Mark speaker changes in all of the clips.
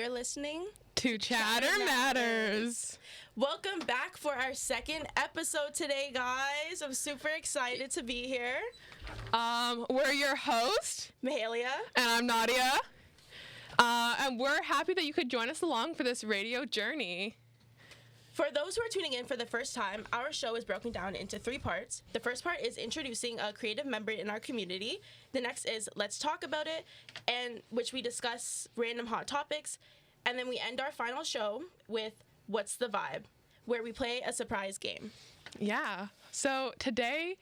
Speaker 1: are listening
Speaker 2: to Chatter Matters.
Speaker 1: Welcome back for our second episode today, guys. I'm super excited to be here.
Speaker 2: We're your host,
Speaker 1: Mahalia.
Speaker 2: And I'm Nadia. And we're happy that you could join us along for this radio journey.
Speaker 1: For those who are tuning in for the first time, our show is broken down into 3 parts. The first part is introducing a creative member in our community. The next is Let's Talk About It, and which we discuss random hot topics. And then we end our final show with What's the Vibe, where we play a surprise game.
Speaker 2: Yeah. So today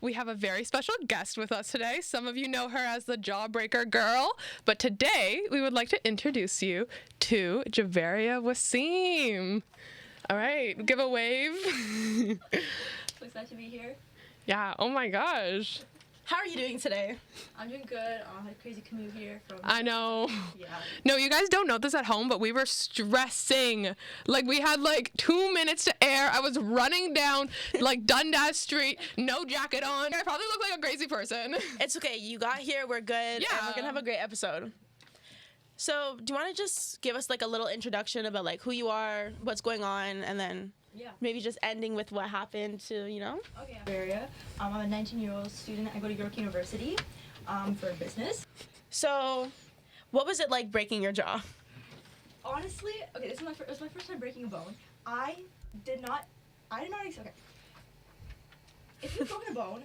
Speaker 2: we have a very special guest with us today. Some of you know her as the Jawbreaker Girl, but today we would like to introduce you to Javeria Wasim. All right, give a wave.
Speaker 3: So excited to be here.
Speaker 2: Yeah, oh my gosh.
Speaker 1: How are you doing today?
Speaker 3: I'm doing good. I had a crazy commute here from...
Speaker 2: I know.
Speaker 3: Yeah.
Speaker 2: No, you guys don't know this at home, but we were stressing. Like, we had, 2 minutes to air. I was running down, Dundas Street, no jacket on. I probably look like a crazy person.
Speaker 1: It's okay. You got here. We're good.
Speaker 2: Yeah.
Speaker 1: And we're going to have a great episode. So, do you want to just give us, a little introduction about, who you are, what's going on, and then...
Speaker 3: Yeah.
Speaker 1: Maybe just ending with what happened to,
Speaker 3: Okay. Javeria. I'm a 19-year-old student. I go to York University for business.
Speaker 1: So, what was it like breaking your jaw?
Speaker 3: Honestly, okay, this was my first time breaking a bone. I did not okay. If you've broken a bone,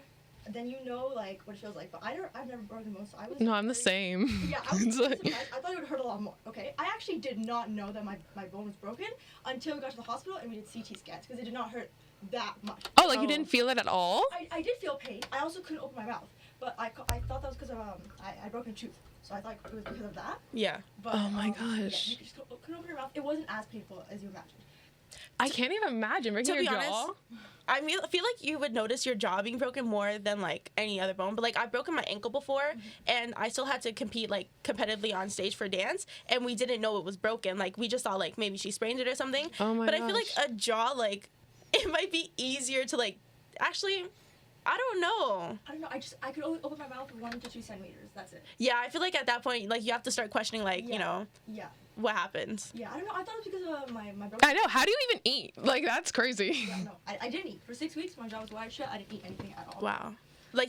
Speaker 3: then you know, what it feels like. But I've never broken a bone, so I was...
Speaker 2: No, I'm the same.
Speaker 3: Yeah, I was surprised. I thought it would hurt a lot more, okay? I actually did not know that my bone was broken until we got to the hospital and we did CT scans, because it did not hurt that much.
Speaker 2: Oh, you didn't feel it at all?
Speaker 3: I did feel pain. I also couldn't open my mouth, but I thought that was because of, I broke a tooth, so I thought it was because of that.
Speaker 1: Yeah.
Speaker 3: But,
Speaker 2: oh my gosh.
Speaker 3: Yeah, you just couldn't open your mouth. It wasn't as painful as you imagined.
Speaker 2: I can't even imagine breaking your jaw.
Speaker 1: I feel like you would notice your jaw being broken more than any other bone. But I've broken my ankle before, and I still had to compete competitively on stage for dance, and we didn't know it was broken. We just thought maybe she sprained it or something.
Speaker 2: Oh my
Speaker 1: But
Speaker 2: gosh.
Speaker 1: I feel like a jaw it might be easier to actually. I don't know.
Speaker 3: I could only open my mouth 1 to 2 centimeters. That's it.
Speaker 1: Yeah, I feel like at that point you have to start questioning
Speaker 3: Yeah.
Speaker 1: what happened.
Speaker 3: Yeah, I don't know. I thought it was because of my broken...
Speaker 2: I know. How do you even eat? That's crazy.
Speaker 3: Yeah, no, I didn't eat. For 6 weeks, my jaw was wide shut. I didn't eat anything at all.
Speaker 1: Wow.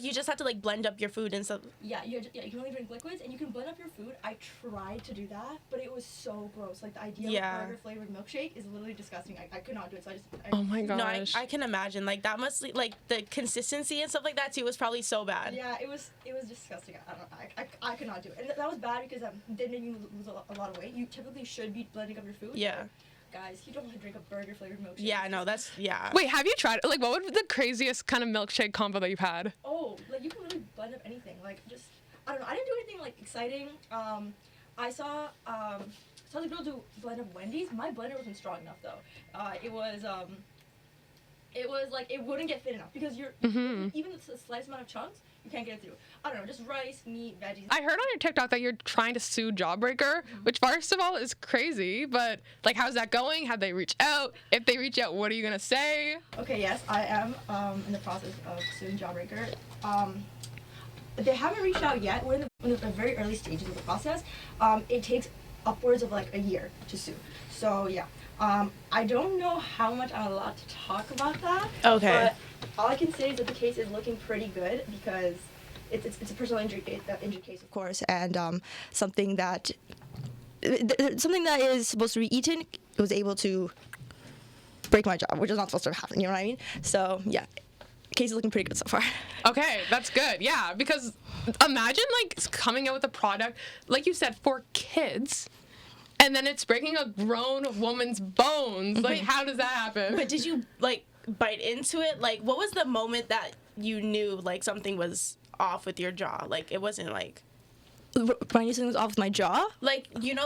Speaker 1: You just have to blend up your food and stuff.
Speaker 3: Yeah, you can only drink liquids, and you can blend up your food. I tried to do that, but it was so gross. The idea of a burger-flavored milkshake is literally disgusting. I could not do it, so
Speaker 2: Oh my gosh.
Speaker 1: No, I can imagine. That must, the consistency and stuff like that, too, was probably so bad.
Speaker 3: Yeah, it was disgusting. I don't know. I could not do it. And that was bad because it did make me lose a lot of weight. You typically should be blending up your food.
Speaker 1: Yeah.
Speaker 3: Guys, you don't want to drink a burger-flavored milkshake.
Speaker 1: Yeah, no, that's, yeah.
Speaker 2: Wait, have you tried, what would be the craziest kind of milkshake combo that you've had?
Speaker 3: Oh, you can really blend up anything. I don't know. I didn't do anything, exciting. I saw the girl do blend up Wendy's. My blender wasn't strong enough, though. It was it wouldn't get fit enough because even the slightest amount of chunks, you can't get it through. I don't know, just rice, meat, veggies.
Speaker 2: I heard on your TikTok that you're trying to sue Jawbreaker, which first of all is crazy, but how's that going? Have they reached out? If they reach out, what are you gonna say?
Speaker 3: Okay, yes, I am in the process of suing Jawbreaker. They haven't reached out yet. We're in the very early stages of the process. It takes upwards of a year to sue. So yeah. I don't know how much I'm allowed to talk about that.
Speaker 1: Okay.
Speaker 3: But all I can say is that the case is looking pretty good because it's a personal injury case, of course, and something that is supposed to be eaten was able to break my jaw, which is not supposed to happen. You know what I mean? So yeah. Case is looking pretty good so far.
Speaker 2: Okay, that's good. Yeah, because imagine coming out with a product, like you said, for kids, and then it's breaking a grown woman's bones. How does that happen?
Speaker 1: But did you, bite into it? What was the moment that you knew, something was off with your jaw? It wasn't,
Speaker 3: When I knew something was off with my jaw?
Speaker 1: When you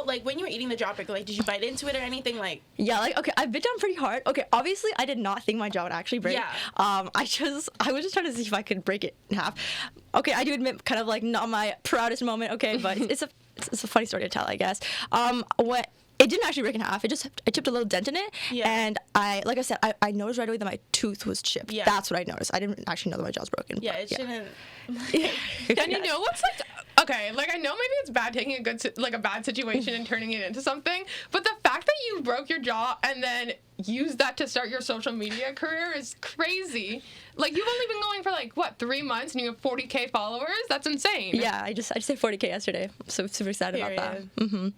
Speaker 1: were eating the Jawbreaker, did you bite into it or anything,
Speaker 3: Yeah, okay, I bit down pretty hard. Okay, obviously, I did not think my jaw would actually break.
Speaker 1: Yeah.
Speaker 3: I was just trying to see if I could break it in half. Okay, I do admit, kind of, not my proudest moment, okay, but it's a funny story to tell, I guess. It didn't actually break in half. I chipped a little dent in it, and like I said, I noticed right away that my tooth was chipped.
Speaker 1: Yeah.
Speaker 3: That's what I noticed. I didn't actually know that my jaw was broken.
Speaker 1: Yeah,
Speaker 3: but,
Speaker 1: it shouldn't.
Speaker 2: And you know what's okay, like, I know maybe it's bad taking a a bad situation and turning it into something, but the fact that you broke your jaw and then used that to start your social media career is crazy. Like, you've only been going for, like, what, 3 months, and you have 40K followers? That's insane.
Speaker 4: Yeah, I just hit 40K yesterday. I'm so super excited about that.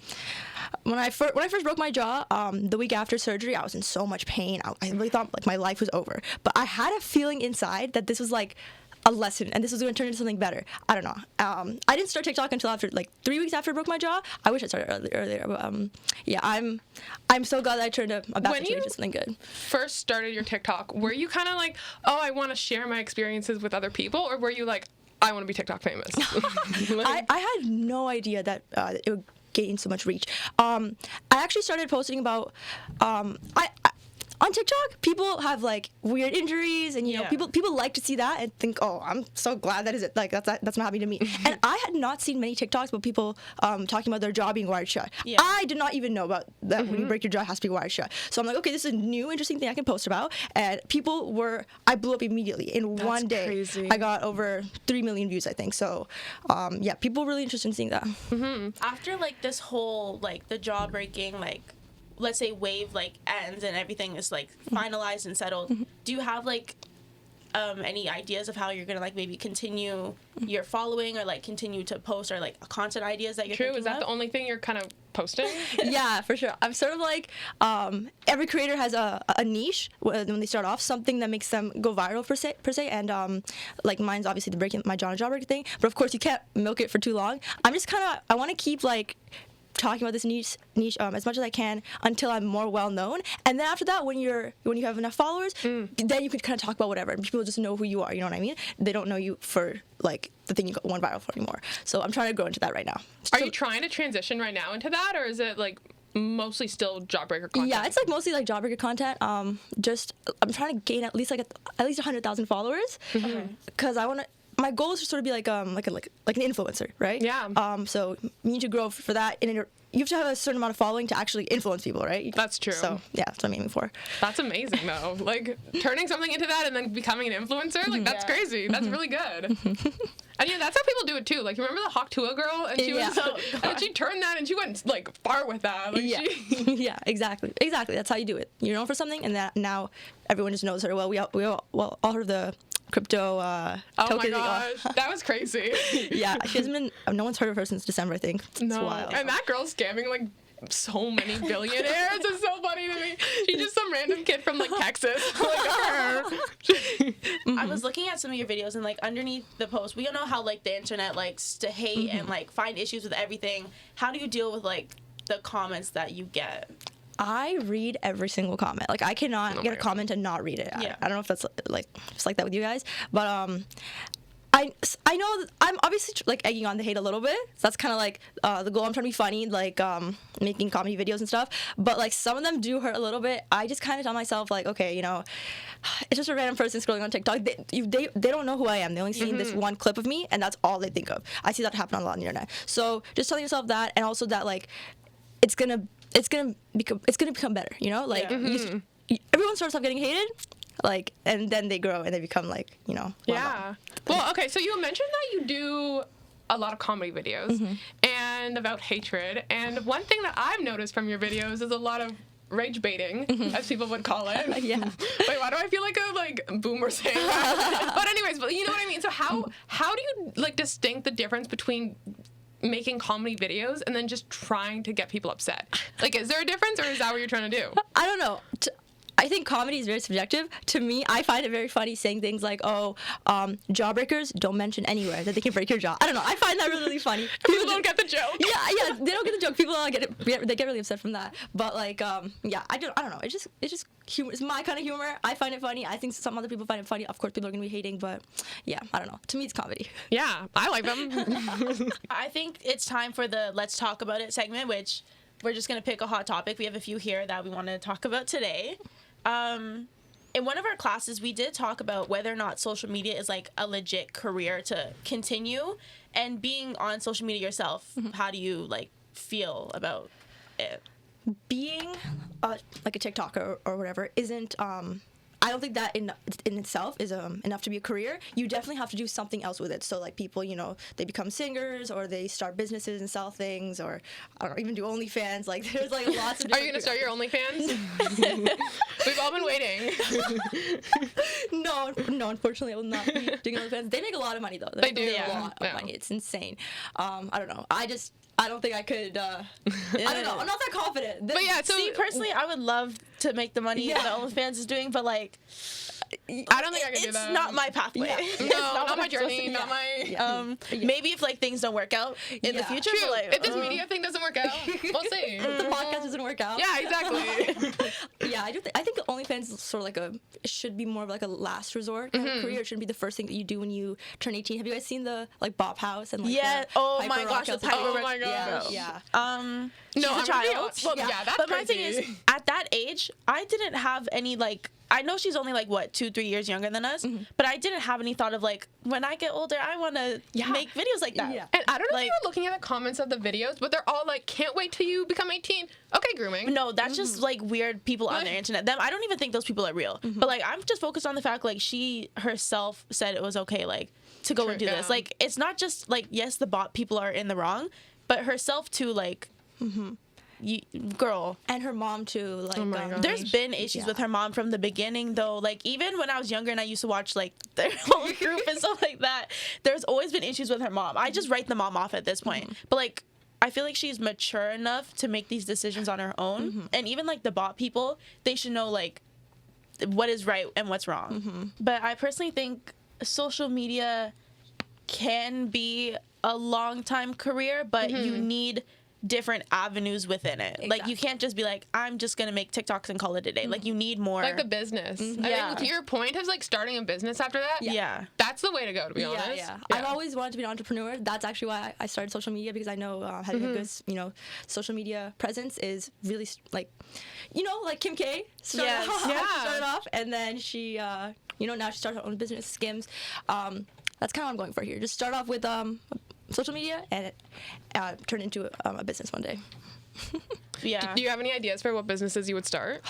Speaker 4: When I first broke my jaw, the week after surgery, I was in so much pain. I really thought like my life was over. But I had a feeling inside that this was like a lesson and this was going to turn into something better. I don't know. I didn't start TikTok until after like 3 weeks after I broke my jaw. I wish I started earlier. But yeah, I'm so glad that I turned a bad situation into something good.
Speaker 2: First started your TikTok, were you kind of like, oh, I want to share my experiences with other people, or were you like, I want to be TikTok famous?
Speaker 4: I had no idea that it would gain so much reach. I actually started posting about on TikTok, people have like weird injuries, and you know, people like to see that and think, oh, I'm so glad that is it. Like that's not happening to me. And I had not seen many TikToks about people talking about their jaw being wired shut. I did not even know about that. When you break your jaw, it has to be wired shut. So I'm like, okay, this is a new interesting thing I can post about. And I blew up immediately in one day.
Speaker 2: Crazy.
Speaker 4: I got over 3 million views, I think. So yeah, people were really interested in seeing that.
Speaker 1: After like this whole like the jaw breaking, like, let's say wave like ends and everything is like finalized and settled, do you have like any ideas of how you're gonna like maybe continue your following or like continue to post or like content ideas that you're thinking
Speaker 2: Is that
Speaker 1: of?
Speaker 2: the only thing you're kind of posting?
Speaker 4: Yeah, for sure. I'm sort of like every creator has a niche when they start off, something that makes them go viral per se. And like mine's obviously the breaking my jaw and jawbreaker thing, but of course you can't milk it for too long. I'm just I want to keep like talking about this niche as much as I can until I'm more well known, and then after that, when you have enough followers, then you can kind of talk about whatever, and people just know who you are. You know what I mean? They don't know you for like the thing you went viral for anymore. So I'm trying to go into that right now.
Speaker 2: Are you trying to transition right now into that, or is it like mostly still Jawbreaker content?
Speaker 4: Yeah, it's like mostly like Jawbreaker content. I'm trying to gain at least 100,000 followers, because I want to. My goal is to sort of be like an influencer, right?
Speaker 2: Yeah.
Speaker 4: So you need to grow for that, and you have to have a certain amount of following to actually influence people, right?
Speaker 2: That's true.
Speaker 4: So yeah, that's what I'm aiming for.
Speaker 2: That's amazing, though. Like turning something into that and then becoming an influencer, like that's crazy. That's really good. And yeah, that's how people do it too. Like, you remember the Hawk Girl, and she was and she turned that and she went like far with that. Like,
Speaker 4: yeah, exactly. That's how you do it. You're known for something, and that now everyone just knows her. Well, we all heard of the crypto token.
Speaker 2: Oh my gosh, that was crazy.
Speaker 4: Yeah, she hasn't been. No one's heard of her since December, I think. It's wild.
Speaker 2: And that girl's scamming like so many billionaires. It's so funny to me. She's just some random kid from like Texas.
Speaker 1: I was looking at some of your videos, and like underneath the post, we all know how like the internet likes to hate and like find issues with everything. How do you deal with like the comments that you get?
Speaker 4: I read every single comment. Like, I cannot get a comment and not read it.
Speaker 1: Yeah.
Speaker 4: I don't know if that's like just like that with you guys, but I know I'm obviously like egging on the hate a little bit. So that's kind of like the goal. I'm trying to be funny, like making comedy videos and stuff. But like some of them do hurt a little bit. I just kind of tell myself like, okay, you know, it's just a random person scrolling on TikTok. They don't know who I am. They only seen this one clip of me, and that's all they think of. I see that happen a lot on the internet. So just telling yourself that, and also that like it's gonna become better, you know, like everyone starts off getting hated, like, and then they grow and they become like, you know,
Speaker 2: well, okay, so you mentioned that you do a lot of comedy videos and about hatred, and one thing that I've noticed from your videos is a lot of rage baiting, as people would call it. Wait, why do I feel like a boomer saying that? But anyways, you know what I mean. So how do you like distinct the difference between making comedy videos and then just trying to get people upset? Like, is there a difference, or is that what you're trying to do?
Speaker 4: I don't know. I think comedy is very subjective. To me, I find it very funny saying things like, oh, jawbreakers don't mention anywhere that they can break your jaw. I don't know. I find that really, really funny.
Speaker 2: People don't get the joke.
Speaker 4: Yeah, they don't get the joke. People don't get it. They get really upset from that. But like, yeah, I don't know. It's just humor. It's my kind of humor. I find it funny. I think some other people find it funny. Of course, people are gonna be hating, but yeah, I don't know. To me, it's comedy.
Speaker 2: Yeah, I like them.
Speaker 1: I think it's time for the Let's Talk About It segment, which we're just gonna pick a hot topic. We have a few here that we want to talk about today. In one of our classes, we did talk about whether or not social media is like a legit career to continue, and being on social media yourself, how do you like feel about it?
Speaker 4: Being like a TikToker or whatever isn't I don't think that in itself is enough to be a career. You definitely have to do something else with it. So like people, you know, they become singers or they start businesses and sell things, or I don't know, even do OnlyFans. Like there's like lots of.
Speaker 2: Are you gonna start your OnlyFans? We've all been waiting.
Speaker 4: No, unfortunately, I will not be doing OnlyFans. They make a lot of money though.
Speaker 2: They do.
Speaker 4: A lot of money. It's insane. I don't know. I don't think I could. I don't know. I'm not that confident.
Speaker 2: But yeah, so
Speaker 1: See, personally, I would love to make the money that OnlyFans is doing, but like,
Speaker 2: I don't think I could do that.
Speaker 1: It's not my pathway.
Speaker 4: Yeah.
Speaker 1: It's
Speaker 2: No, not
Speaker 1: what
Speaker 2: my
Speaker 1: I'm supposed
Speaker 2: journey,
Speaker 1: to-
Speaker 2: not my.
Speaker 1: Maybe if like things don't work out in the future,
Speaker 2: True.
Speaker 1: but, like,
Speaker 2: If this media thing doesn't work out, we'll see.
Speaker 4: the podcast doesn't work out.
Speaker 2: Yeah, exactly.
Speaker 4: Yeah, I do. I think OnlyFans is sort of like it should be more of like a last resort kind of career. It shouldn't be the first thing that you do when you turn 18. Have you guys seen the like Bop House and like
Speaker 1: Yeah.
Speaker 4: the
Speaker 1: Oh
Speaker 4: Piper
Speaker 1: my gosh, the
Speaker 4: Rock House?
Speaker 1: Piper
Speaker 2: Oh
Speaker 1: Rock-
Speaker 2: my gosh.
Speaker 4: Yeah.
Speaker 1: She's
Speaker 2: No,
Speaker 1: a
Speaker 2: I'm gonna be
Speaker 1: child.
Speaker 2: honest. Well, yeah, that's
Speaker 1: but my
Speaker 2: crazy.
Speaker 1: thing is, at that age, I didn't have any like. I know she's only like what 2-3 years younger than us, but I didn't have any thought of like when I get older, I want to make videos like that.
Speaker 4: Yeah.
Speaker 2: And I don't know if
Speaker 1: Like-
Speaker 2: you were looking at the comments of the videos, but they're all like, "Can't wait till you become 18." Okay, grooming.
Speaker 1: No, that's just like weird people on the internet. Them, I don't even think those people are real. But like, I'm just focused on the fact like she herself said it was okay like to go and do this.
Speaker 2: Yeah.
Speaker 1: Like, it's not just like yes, the bot people are in the wrong, but herself too. Like, girl.
Speaker 4: And her mom too. Like
Speaker 2: Oh my God.
Speaker 1: There's been issues with her mom from the beginning, though. Like, even when I was younger and I used to watch, like, their whole group and stuff like that, there's always been issues with her mom. I just write the mom off at this point. But, like, I feel like she's mature enough to make these decisions on her own. And even, like, the bot people, they should know, like, what is right and what's wrong. But I personally think social media can be a long-time career, but you need different avenues within it. Like, you can't just be like, I'm just gonna make TikToks and call it a day. Like, you need more.
Speaker 2: Like the business. I
Speaker 1: Yeah.
Speaker 2: think to your point of like starting a business after that,
Speaker 1: Yeah.
Speaker 2: that's the way to go, to be honest.
Speaker 4: Yeah. I've always wanted to be an entrepreneur. That's actually why I started social media, because I know having a good, social media presence is really like, like Kim K. Started
Speaker 1: Yes.
Speaker 4: off,
Speaker 2: Yeah.
Speaker 4: she started off, and then she, now she started her own business, Skims. That's kind of what I'm going for here. Just start off with social media and turn into a business one day.
Speaker 1: Yeah.
Speaker 2: Do you have any ideas for what businesses you would start?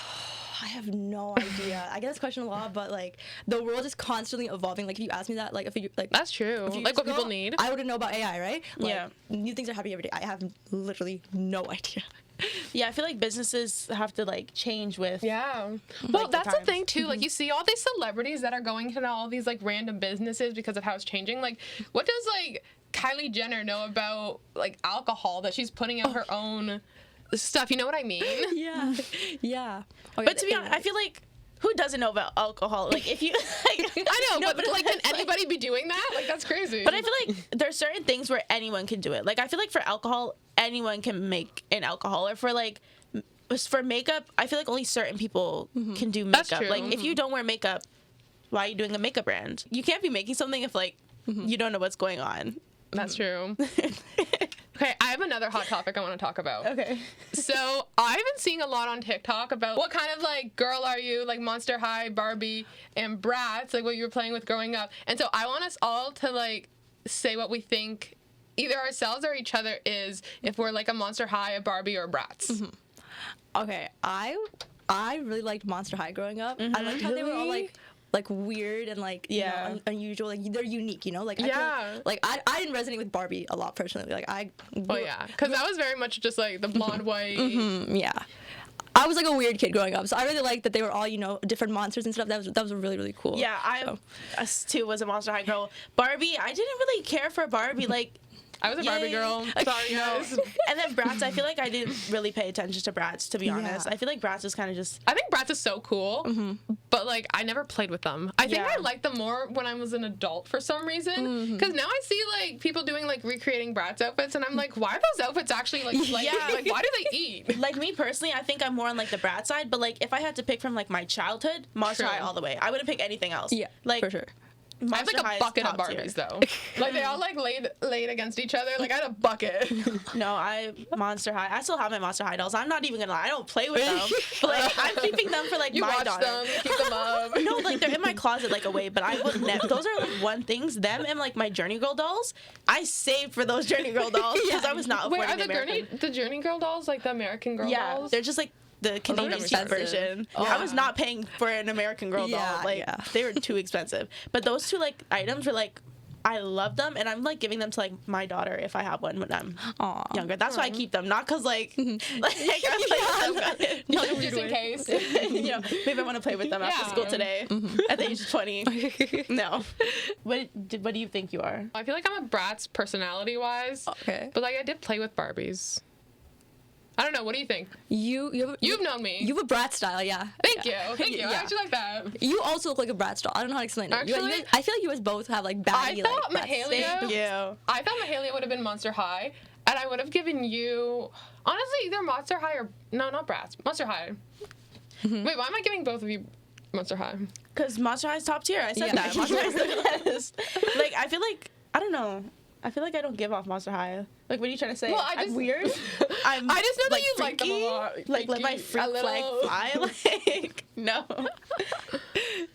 Speaker 4: I have no idea. I get this question a lot, but like the world is constantly evolving. Like if you ask me that, like if you like
Speaker 2: That's true.
Speaker 4: a few
Speaker 2: Like
Speaker 4: years
Speaker 2: what people
Speaker 4: ago,
Speaker 2: need.
Speaker 4: I wouldn't know about AI, right? Like,
Speaker 1: Yeah.
Speaker 4: New things are happening every day. I have literally no idea.
Speaker 1: Yeah, I feel like businesses have to like change with.
Speaker 2: Yeah. Well,
Speaker 1: the
Speaker 2: that's the
Speaker 1: times.
Speaker 2: thing too. Like you see all these celebrities that are going to all these like random businesses because of how it's changing. Like, what does like Kylie Jenner know about like alcohol that she's putting out her own stuff? You know what I mean?
Speaker 4: Yeah. Yeah. Okay,
Speaker 1: But to be honest, I feel like who doesn't know about alcohol? Like if you, like,
Speaker 2: I know,
Speaker 1: No,
Speaker 2: but like, can
Speaker 1: it's like-
Speaker 2: anybody be doing that? Like, that's crazy.
Speaker 1: But I feel like there's certain things where anyone can do it. Like I feel like for alcohol, anyone can make an alcohol. Or for like, for makeup, I feel like only certain people can do makeup.
Speaker 2: That's true.
Speaker 1: Like if you don't wear makeup, why are you doing a makeup brand? You can't be making something if like you don't know what's going on.
Speaker 2: That's true. Okay, I have another hot topic I want to talk about.
Speaker 1: Okay.
Speaker 2: So I've been seeing a lot on TikTok about what kind of like girl are you, like Monster High, Barbie, and Bratz, like what you were playing with growing up. And so I want us all to like say what we think either ourselves or each other is if we're like a Monster High, a Barbie, or a Bratz.
Speaker 4: Okay, I really liked Monster High growing up. I liked how they were all like weird and like unusual. Like they're unique, Like I feel like I didn't resonate with Barbie a lot personally. Like
Speaker 2: Oh yeah, because that was very much just like the blonde white.
Speaker 4: yeah. I was like a weird kid growing up, so I really liked that they were all different monsters and stuff. That was really really cool.
Speaker 1: Yeah, us too was a Monster High girl. Barbie, I didn't really care for Barbie. Like
Speaker 2: I was a Barbie
Speaker 1: Yay.
Speaker 2: girl. Sorry guys.
Speaker 1: And then Bratz, I feel like I didn't really pay attention to Bratz, to be honest.
Speaker 4: Yeah.
Speaker 1: I feel like Bratz is kind of just.
Speaker 2: I think Bratz is so cool, but like I never played with them. I think
Speaker 1: Yeah.
Speaker 2: I liked them more when I was an adult for some reason. Because now I see like people doing like recreating Bratz outfits, and I'm like, why are those outfits actually like?
Speaker 1: Yeah.
Speaker 2: Like why do they eat?
Speaker 1: Like me personally, I think I'm more on like the Bratz side, but like if I had to pick from like my childhood, Monster
Speaker 2: True.
Speaker 1: High all the way. I wouldn't pick anything else.
Speaker 4: yeah,
Speaker 1: like
Speaker 4: for sure.
Speaker 2: I have
Speaker 1: Monster
Speaker 2: like
Speaker 1: High
Speaker 2: a
Speaker 1: is
Speaker 2: bucket of
Speaker 1: top tier.
Speaker 2: Barbies though. Like they all like laid against each other. Like I had a bucket.
Speaker 1: No, Monster High. I still have my Monster High dolls. I'm not even gonna lie. I don't play with them. But like I'm keeping them for like
Speaker 2: You
Speaker 1: my
Speaker 2: watch
Speaker 1: daughter.
Speaker 2: them, you keep them up.
Speaker 1: No, like they're in my closet like away, but I would never. Those are like one things. Them and like my Journey Girl dolls. I saved for those Journey Girl dolls because I was not
Speaker 2: Wait,
Speaker 1: affording
Speaker 2: are
Speaker 1: the American.
Speaker 2: the Journey Girl dolls like the American Girl
Speaker 1: Yeah,
Speaker 2: dolls?
Speaker 1: they're just like the Canadian
Speaker 4: expensive.
Speaker 1: version.
Speaker 4: Oh.
Speaker 1: I was not paying for an American Girl
Speaker 4: Yeah,
Speaker 1: doll. Like
Speaker 4: yeah.
Speaker 1: they were too expensive. But those two like items were like I love them, and I'm like giving them to like my daughter if I have one when I'm
Speaker 4: Aw.
Speaker 1: younger. That's why I keep them, not because like, I'm like
Speaker 2: Just in case.
Speaker 1: you know, maybe I want to play with them after
Speaker 2: Yeah.
Speaker 1: school today at the age of 20. No. What do you think you are?
Speaker 2: I feel like I'm a brat's personality-wise.
Speaker 4: Okay.
Speaker 2: But like I did play with Barbies. I don't know. What do you think? You've known me.
Speaker 4: You have a brat style, yeah.
Speaker 2: Thank you. Thank you. I
Speaker 4: Yeah.
Speaker 2: actually like that.
Speaker 4: You also look like a brat style. I don't know how to explain it.
Speaker 2: Actually-
Speaker 4: I feel like you guys both have like
Speaker 2: I
Speaker 4: baggy
Speaker 2: thought
Speaker 4: like brats.
Speaker 2: Mahalia.
Speaker 1: Thank you.
Speaker 2: I thought Mahalia would have been Monster High, and I would have given you, honestly, either Monster High or no, not Bratz, Monster High. Wait, why am I giving both of you Monster High?
Speaker 1: Because Monster High's top tier. I said
Speaker 4: Yeah.
Speaker 1: that. Monster High's the best. Like, I feel like, I don't know. I feel like I don't give off Monster High. Like, what are you trying to say?
Speaker 2: Well,
Speaker 1: I'm weird. I
Speaker 2: I just know that you like them a
Speaker 1: freaky?
Speaker 2: lot.
Speaker 1: Like, let my
Speaker 2: Freaky,
Speaker 1: freak
Speaker 2: a
Speaker 1: flag
Speaker 2: little.
Speaker 1: fly. Like, no.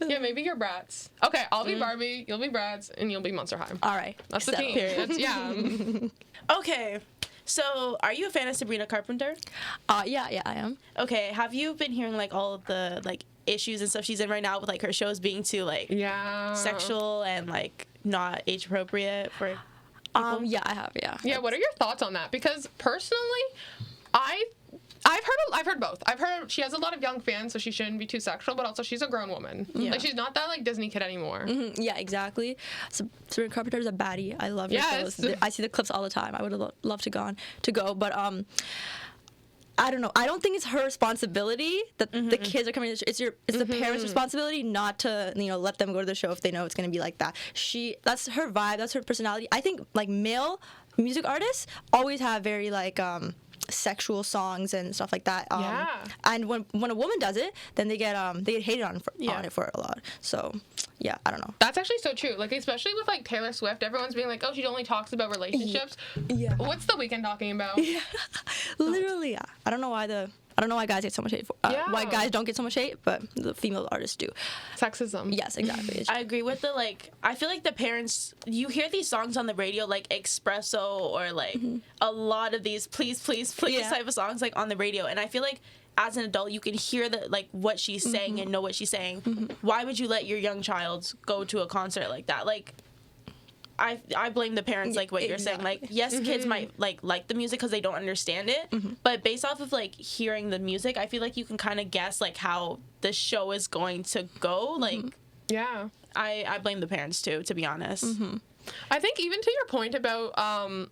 Speaker 2: Yeah, maybe you're Bratz. Okay, I'll be Barbie, you'll be Bratz, and you'll be Monster High.
Speaker 4: All right.
Speaker 2: That's the
Speaker 4: settled.
Speaker 2: team. That's, yeah.
Speaker 1: Okay. So, are you a fan of Sabrina Carpenter?
Speaker 4: Yeah, I am.
Speaker 1: Okay. Have you been hearing, like, all of the, like, issues and stuff she's in right now with, like, her shows being too, like,
Speaker 2: Yeah.
Speaker 1: sexual and, like, not age appropriate for...
Speaker 4: Yeah, I have, yeah.
Speaker 2: Yeah, what are your thoughts on that? Because personally, I've heard both. I've heard she has a lot of young fans, so she shouldn't be too sexual, but also she's a grown woman.
Speaker 1: Yeah.
Speaker 2: Like she's not that like Disney kid anymore.
Speaker 4: Mhm, yeah, exactly. Sabrina Carpenter is a baddie. I love her
Speaker 2: Yes.
Speaker 4: shows. I see the clips all the time. I would have loved to go, but I don't know. I don't think it's her responsibility that the kids are coming. It's the parents' responsibility not to let them go to the show if they know it's gonna be like that. That's her vibe. That's her personality. I think like male music artists always have very like sexual songs and stuff like that.
Speaker 2: Yeah.
Speaker 4: And when a woman does it, then they get hated on it for a lot. So yeah, I don't know.
Speaker 2: That's actually so true. Like especially with like Taylor Swift, everyone's being like, "Oh, she only talks about relationships."
Speaker 4: Yeah.
Speaker 2: What's The Weeknd talking about?
Speaker 4: Literally, yeah. I don't know why guys get so much hate. Why guys don't get so much hate, but the female artists do.
Speaker 2: Sexism.
Speaker 4: Yes, exactly.
Speaker 1: I agree with I feel like the parents, you hear these songs on the radio, like Espresso or like a lot of these please
Speaker 4: Yeah.
Speaker 1: type of songs like on the radio. And I feel like as an adult, you can hear what she's saying and know what she's saying. Why would you let your young child go to a concert like that? Like, I blame the parents, like what you're saying. Like, yes, kids might like the music because they don't understand it, but based off of like hearing the music, I feel like you can kind of guess like how the show is going to go. Like,
Speaker 2: Yeah.
Speaker 1: I blame the parents too, to be honest.
Speaker 2: I think even to your point about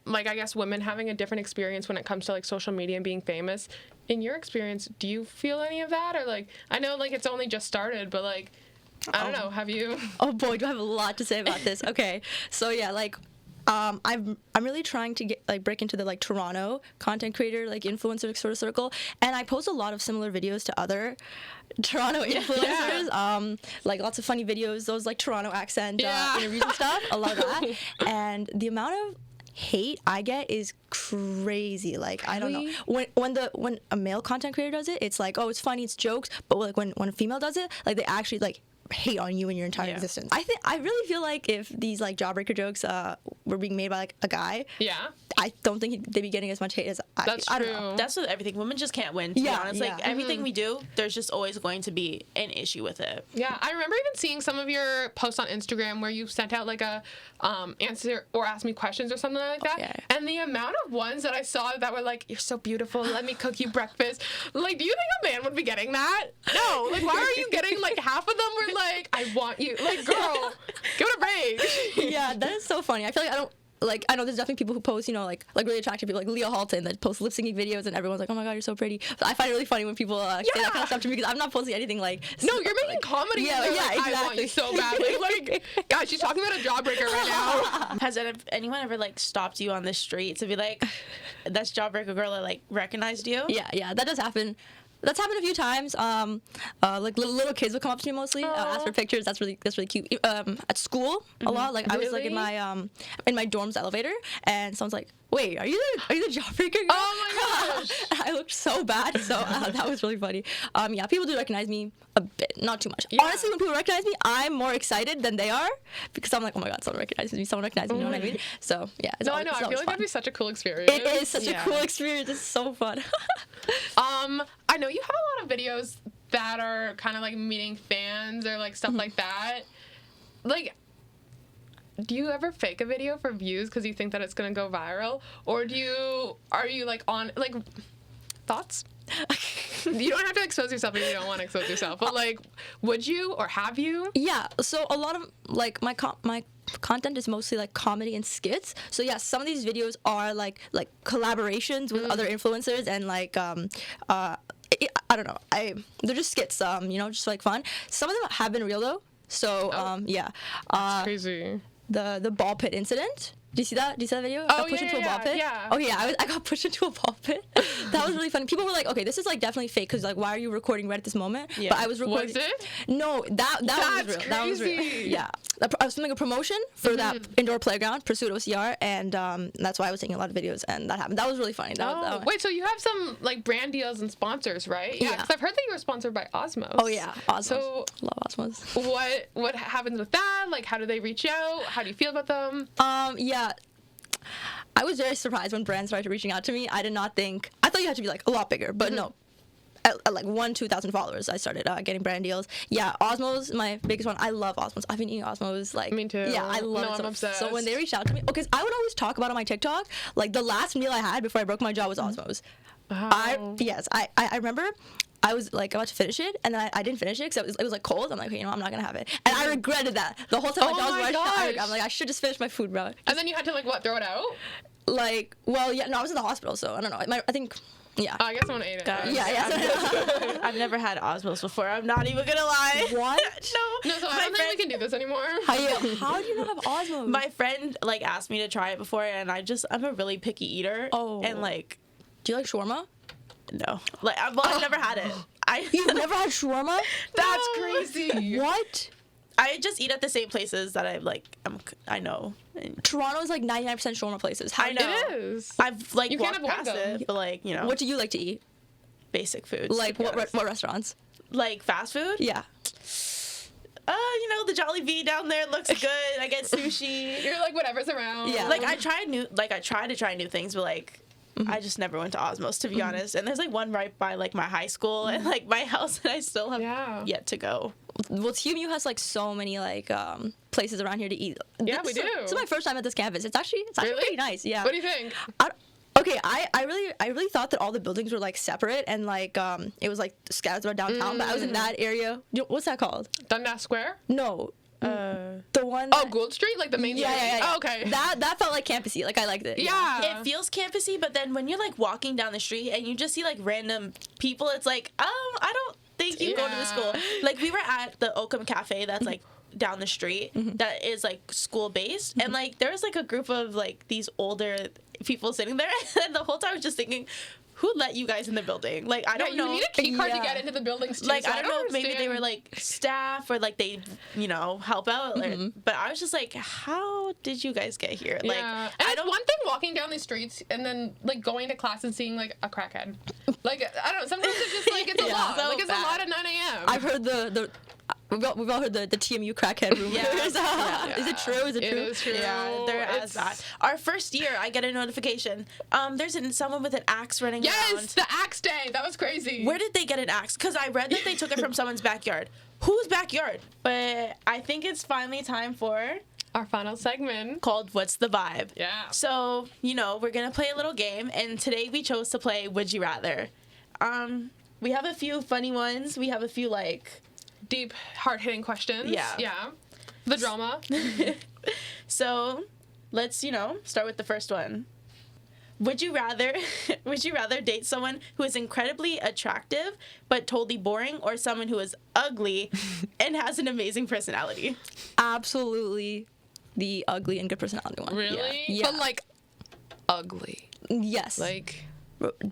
Speaker 2: like I guess women having a different experience when it comes to like social media and being famous. In your experience, do you feel any of that, or like I know like it's only just started, but like I don't know, have you?
Speaker 4: Oh boy, do I have a lot to say about this. Okay, so yeah, like I'm really trying to get break into the like Toronto content creator like influencer sort of circle, and I post a lot of similar videos to other Toronto influencers. Like lots of funny videos, those like Toronto accent interviews and stuff. A lot of that, and the amount of hate I get is crazy. Like I don't know, when a male content creator does it, it's like, oh, it's funny, it's jokes, but like when a female does it, like they actually like hate on you and your entire existence. I really feel like if these like Jawbreaker jokes were being made by like a guy,
Speaker 2: Yeah.
Speaker 4: I don't think they'd be getting as much hate as
Speaker 2: That's
Speaker 4: I
Speaker 2: true.
Speaker 4: don't know.
Speaker 1: That's with everything. Women just can't win, to be honest. Like,
Speaker 4: yeah.
Speaker 1: everything we do, there's just always going to be an issue with it.
Speaker 2: Yeah, I remember even seeing some of your posts on Instagram where you sent out like a answer or asked me questions or something like that.
Speaker 4: Yeah.
Speaker 2: And the amount of ones that I saw that were like, "You're so beautiful. Let me cook you breakfast." Like, do you think a man would be getting that? No. Like, why are you getting like half of them were like, "I want you." Like, girl, give it a break.
Speaker 4: Yeah, that is so funny. I feel like I know there's definitely people who post, like really attractive people, like Leah Halton, that post lip syncing videos, and everyone's like, "Oh my God, you're so pretty." But I find it really funny when people say that kind of stuff to me because I'm not posting anything like.
Speaker 2: No, you're making comedy.
Speaker 4: Yeah,
Speaker 2: and they're
Speaker 4: yeah,
Speaker 2: like, I want you so badly. Like, guys, she's talking about a jawbreaker right now.
Speaker 1: Has anyone ever like stopped you on the street to be like, "That's Jawbreaker Girl," that like recognized you?
Speaker 4: Yeah, that does happen. That's happened a few times. Like little kids would come up to me mostly, ask for pictures. That's really cute. At school, a lot. Like I was like in my dorm's elevator, and someone's like, "Wait, are you the Jawbreaker Girl?"
Speaker 2: Oh my gosh.
Speaker 4: I looked so bad. So that was really funny. Yeah, people do recognize me a bit, not too much.
Speaker 2: Yeah.
Speaker 4: Honestly, when people recognize me, I'm more excited than they are because I'm like, "Oh my God, someone recognizes me. Someone recognizes me." You know what I mean? So yeah.
Speaker 2: No, I know. I feel like that'd be such a cool experience.
Speaker 4: It is such a
Speaker 1: Yeah.
Speaker 4: cool experience. It's so fun.
Speaker 2: I know you have a lot of videos that are kind of like meeting fans or like stuff like that. Like, do you ever fake a video for views because you think that it's gonna go viral, or are you like on like thoughts? You don't have to expose yourself if you don't want to expose yourself, but like, would you or have you?
Speaker 4: Yeah, so a lot of my content is mostly like comedy and skits. So yeah, some of these videos are like collaborations with other influencers, and like I don't know, they're just skits, just like fun. Some of them have been real though. So yeah,
Speaker 2: That's crazy.
Speaker 4: The ball pit incident. Do you see that? Do you see that video? I got pushed into a ball pit.
Speaker 2: Yeah.
Speaker 4: Oh yeah, I got pushed into a ball pit. That was really funny. People were like, "Okay, this is like definitely fake because like, why are you recording right at this moment?"
Speaker 1: Yeah.
Speaker 4: But I was recording.
Speaker 2: Was it?
Speaker 4: No, that was real.
Speaker 2: That's
Speaker 4: That was real.
Speaker 2: crazy.
Speaker 4: Yeah, I was filming a promotion for that indoor playground, Pursuit OCR, and that's why I was taking a lot of videos, and that happened. That was really funny.
Speaker 2: Wait, so you have some like brand deals and sponsors, right? Yeah, because I've heard that you were sponsored by Osmos.
Speaker 4: Oh yeah, Osmos.
Speaker 2: So
Speaker 4: love Osmos.
Speaker 2: what happens with that? Like, how do they reach out? How do you feel about them?
Speaker 4: Yeah. I was very surprised when brands started reaching out to me. I did not think. I thought you had to be like a lot bigger, but no. At like 2,000 followers, I started getting brand deals. Yeah, Osmos, my biggest one. I love Osmos. I've been eating Osmos like.
Speaker 2: Me too.
Speaker 4: Yeah, I love it.
Speaker 2: I'm obsessed.
Speaker 4: So when they reached out to me, because I would always talk about on my TikTok, like the last meal I had before I broke my jaw was Osmos.
Speaker 2: Wow.
Speaker 4: I remember. I was like about to finish it, and then I didn't finish it because it was like cold. I'm like, okay, I'm not gonna have it, and I regretted that the whole time.
Speaker 2: Oh my gosh.
Speaker 4: I'm like, I should just finish my food, bro.
Speaker 2: And then you had to like what? Throw it out?
Speaker 4: Like, well, yeah, no, I was in the hospital, so I don't know. I think, yeah.
Speaker 2: Oh, I guess someone ate it.
Speaker 4: Yeah.
Speaker 1: I've never had Osmos before. I'm not even gonna lie.
Speaker 4: What?
Speaker 1: No.
Speaker 2: So I don't think we can do this anymore.
Speaker 4: How do you not have Osmos?
Speaker 1: My friend like asked me to try it before, and I'm a really picky eater.
Speaker 4: Oh.
Speaker 1: And like,
Speaker 4: do you like shawarma?
Speaker 1: no, like I've never had it.
Speaker 4: You've never had shawarma?
Speaker 1: That's crazy.
Speaker 4: What?
Speaker 1: I just eat at the same places that I know.
Speaker 4: Toronto is like 99% shawarma places.
Speaker 1: I know.
Speaker 2: It is.
Speaker 1: I've like
Speaker 2: You can't
Speaker 1: walked
Speaker 2: avoid
Speaker 1: past
Speaker 2: them.
Speaker 1: it, but like
Speaker 4: What do you like to eat?
Speaker 1: basic foods.
Speaker 4: Like
Speaker 1: to be
Speaker 4: what
Speaker 1: honest.
Speaker 4: what restaurants?
Speaker 1: Like fast food?
Speaker 4: Yeah.
Speaker 1: The Jolly Bee down there looks good. I get sushi.
Speaker 2: You're like whatever's around.
Speaker 4: Yeah.
Speaker 1: Like I try to try new things, but like I just never went to Osmos, to be honest. And there's like one right by like my high school and like my house, and I still have yet to go.
Speaker 4: Well, TMU has like so many like places around here to eat.
Speaker 2: Yeah, we do.
Speaker 4: This is my first time at this campus. It's actually
Speaker 2: Really?
Speaker 4: pretty nice. Yeah.
Speaker 2: What do you think?
Speaker 4: Okay, I really thought that all the buildings were like separate and like it was like scattered around downtown, but I was in that area. What's that called?
Speaker 2: Dundas Square?
Speaker 4: No. The one.
Speaker 2: Oh, Gould Street? Like the main street?
Speaker 4: Yeah.
Speaker 2: Oh, okay.
Speaker 4: That felt like campusy. Like I liked it.
Speaker 2: Yeah.
Speaker 1: It feels campusy, but then when you're like walking down the street and you just see like random people, it's like, I don't think you go to the school. Like we were at the Oakham Cafe that's like down the street that is like school based, and like there was like a group of like these older people sitting there, and the whole time I was just thinking, who let you guys in the building? Like I don't know.
Speaker 2: You need a key card to
Speaker 4: Yeah.
Speaker 2: get into the buildings too.
Speaker 1: Like
Speaker 2: so
Speaker 1: I don't know if maybe they
Speaker 2: understand.
Speaker 1: were like staff or like they help out, but I was just like, how did you guys get here? Like
Speaker 2: Yeah. And it's one thing walking down the streets and then like going to class and seeing like a crackhead. Like I don't know. Sometimes it's just like it's a lot.
Speaker 1: so
Speaker 2: Like it's
Speaker 1: bad.
Speaker 2: a lot at 9 a.m.
Speaker 4: I've heard we've all heard the TMU crackhead rumors.
Speaker 1: Yeah.
Speaker 4: Is it true? Is it
Speaker 2: It
Speaker 4: true?
Speaker 2: is true.
Speaker 1: Yeah, they're as
Speaker 2: It's-
Speaker 1: bad. Our first year, I get a notification. There's someone with an axe running
Speaker 2: Yes,
Speaker 1: around.
Speaker 2: the axe day. That was crazy.
Speaker 1: Where did they get an axe? Because I read that they took it from someone's backyard. Whose backyard? But I think it's finally time for
Speaker 2: Our final segment.
Speaker 1: called What's the Vibe?
Speaker 2: Yeah.
Speaker 1: So, we're going to play a little game, and today we chose to play Would You Rather. We have a few funny ones. We have a few, like...
Speaker 2: Deep, hard-hitting questions.
Speaker 1: Yeah.
Speaker 2: Yeah. The drama.
Speaker 1: So, let's, start with the first one. Would you rather date someone who is incredibly attractive but totally boring, or someone who is ugly and has an amazing personality?
Speaker 4: Absolutely the ugly and good personality one.
Speaker 2: Really?
Speaker 4: Yeah.
Speaker 2: But like ugly.
Speaker 4: Yes.
Speaker 2: Like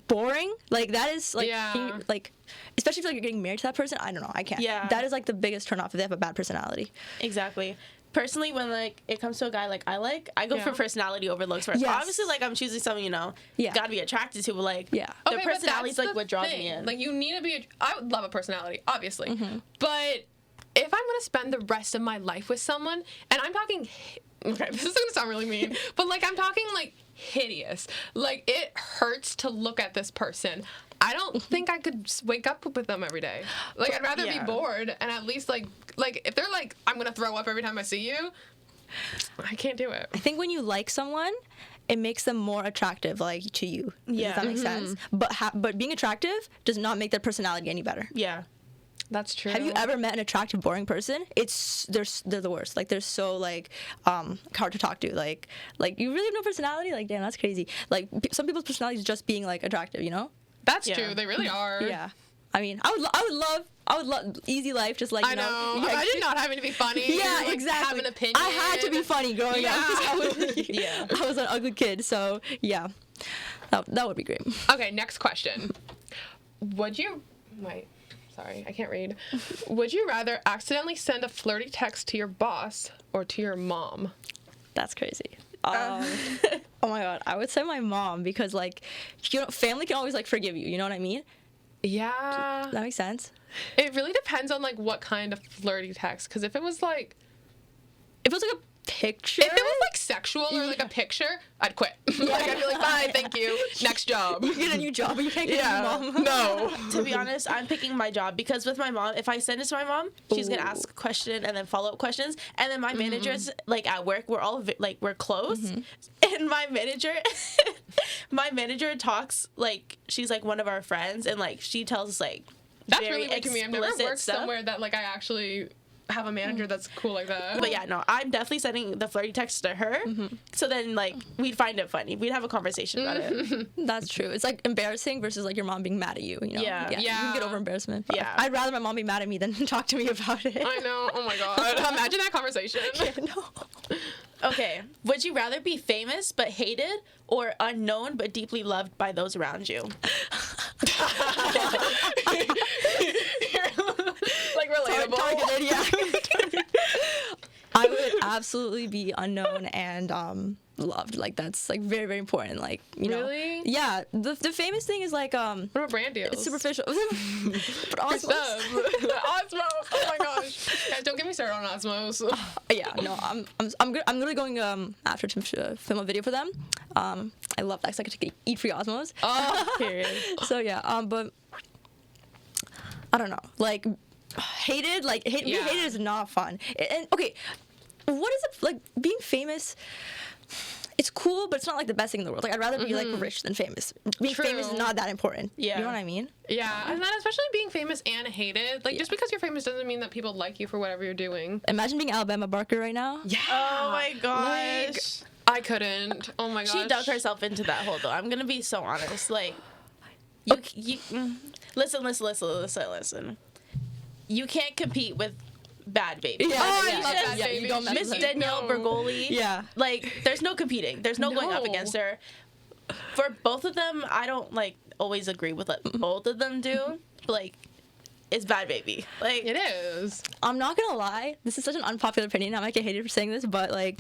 Speaker 4: boring. Like that is like
Speaker 2: Yeah.
Speaker 4: like especially if like you're getting married to that person. I don't know. I can't.
Speaker 1: Yeah.
Speaker 4: That is like the biggest turnoff if they have a bad personality.
Speaker 1: Exactly. Personally, when like it comes to a guy like I go for
Speaker 2: Yeah.
Speaker 1: personality over looks first.
Speaker 4: Yes.
Speaker 1: Obviously, like I'm choosing someone
Speaker 4: Yeah.
Speaker 1: gotta be attracted to, but like
Speaker 4: Yeah.
Speaker 1: their
Speaker 2: Okay, but
Speaker 1: personality's
Speaker 2: that's
Speaker 1: like
Speaker 2: the
Speaker 1: what draws
Speaker 2: thing.
Speaker 1: me in.
Speaker 2: Like you need to be. I would love a personality, obviously,
Speaker 4: Mm-hmm.
Speaker 2: but if I'm gonna spend the rest of my life with someone, and I'm talking, okay, this is gonna sound really mean, but like I'm talking like hideous. Like it hurts to look at this person. I don't think I could wake up with them every day. Like, I'd rather be bored and at least, like, if they're like, I'm going to throw up every time I see you, I can't do it.
Speaker 4: I think when you like someone, it makes them more attractive, like, to you.
Speaker 1: Yeah.
Speaker 4: Does that make sense? But being attractive does not make their personality any better.
Speaker 1: Yeah.
Speaker 2: That's true.
Speaker 4: Have you ever met an attractive, boring person? They're the worst. Like, they're so, like, hard to talk to. Like you really have no personality? Like, damn, that's crazy. Like, some people's personality is just being, like, attractive, you know?
Speaker 2: That's true. They really are.
Speaker 4: Yeah. I mean, I would love easy life, just like, you know.
Speaker 2: Yeah, I did not having to be funny.
Speaker 4: Yeah,
Speaker 2: like,
Speaker 4: exactly.
Speaker 2: Have an opinion.
Speaker 4: I had to be funny growing up because I was an ugly kid. So, yeah. That would be great.
Speaker 2: Okay, next question. Sorry, I can't read. Would you rather accidentally send a flirty text to your boss or to your mom?
Speaker 4: That's crazy. Oh my god, I would say my mom because, like, you know, family can always, like, forgive you. You know what I mean?
Speaker 2: Yeah.
Speaker 4: Does that make sense?
Speaker 2: It really depends on, like, what kind of flirty text. Because if it was like
Speaker 4: a picture.
Speaker 2: If it was like sexual or like a picture, I'd quit. Like, I'd be like, bye, thank you, next job.
Speaker 4: You get a new job, but you can't get your mom.
Speaker 2: No.
Speaker 1: To be honest, I'm picking my job because with my mom, if I send it to my mom, she's gonna ask a question and then follow-up questions, and then my managers, like, at work, we're all we're close, and my manager talks like she's like one of our friends, and like she tells us like
Speaker 2: that's
Speaker 1: very
Speaker 2: really weird to me. I've never worked
Speaker 1: stuff.
Speaker 2: somewhere that like I actually have a manager that's cool like that.
Speaker 1: But yeah, no, I'm definitely sending the flirty text to her. So then, like, we'd find it funny. We'd have a conversation about it.
Speaker 4: That's true. It's like embarrassing versus like your mom being mad at you. You know?
Speaker 1: Yeah.
Speaker 4: You can get over embarrassment. But
Speaker 1: Yeah.
Speaker 4: I'd rather my mom be mad at me than talk to me about it.
Speaker 2: I know. Oh my god. Imagine that conversation.
Speaker 4: No.
Speaker 1: Okay, would you rather be famous but hated or unknown but deeply loved by those around you?
Speaker 2: Like relatable.
Speaker 4: Targeted, yeah. I would absolutely be unknown and loved. Like, that's like very, very important. Like, you know.
Speaker 2: Really?
Speaker 4: Yeah. The famous thing is like
Speaker 2: What about brand deals?
Speaker 4: it's superficial. But
Speaker 2: Osmos. Osmos. Oh my gosh. Guys, don't get me started on Osmos.
Speaker 4: yeah, no, I'm literally going after to film a video for them. I love that 'cause I get to eat free Osmos.
Speaker 2: Oh, period.
Speaker 4: So yeah, but I don't know, like hated, like being hated is not fun. And okay, what is it like being famous? It's cool, but it's not like the best thing in the world. Like, I'd rather be like rich than famous. Being famous is not that important.
Speaker 1: Yeah.
Speaker 4: You know what I mean?
Speaker 2: Yeah, and then especially being famous and hated. Like, just because you're famous doesn't mean that people like you for whatever you're doing.
Speaker 4: Imagine being Alabama Barker right now.
Speaker 2: Yeah.
Speaker 1: Oh my gosh.
Speaker 2: Like, I couldn't. Oh my gosh.
Speaker 1: She dug herself into that hole, though. I'm gonna be so honest. Like, listen. You can't compete with Bad Baby.
Speaker 4: Yeah,
Speaker 2: Oh,
Speaker 4: yeah,
Speaker 2: I love
Speaker 4: yeah,
Speaker 2: Bad
Speaker 4: yeah,
Speaker 2: Baby.
Speaker 4: you don't mess
Speaker 1: Miss
Speaker 4: with her.
Speaker 1: Danielle Bergoli.
Speaker 4: Yeah.
Speaker 1: Like, there's no competing. There's no going up
Speaker 2: No.
Speaker 1: against her. For both of them, I don't, like, always agree with what both of them do. But, like, it's Bad Baby. Like,
Speaker 2: It is.
Speaker 4: I'm not gonna lie. This is such an unpopular opinion. I might get hated for saying this, but like,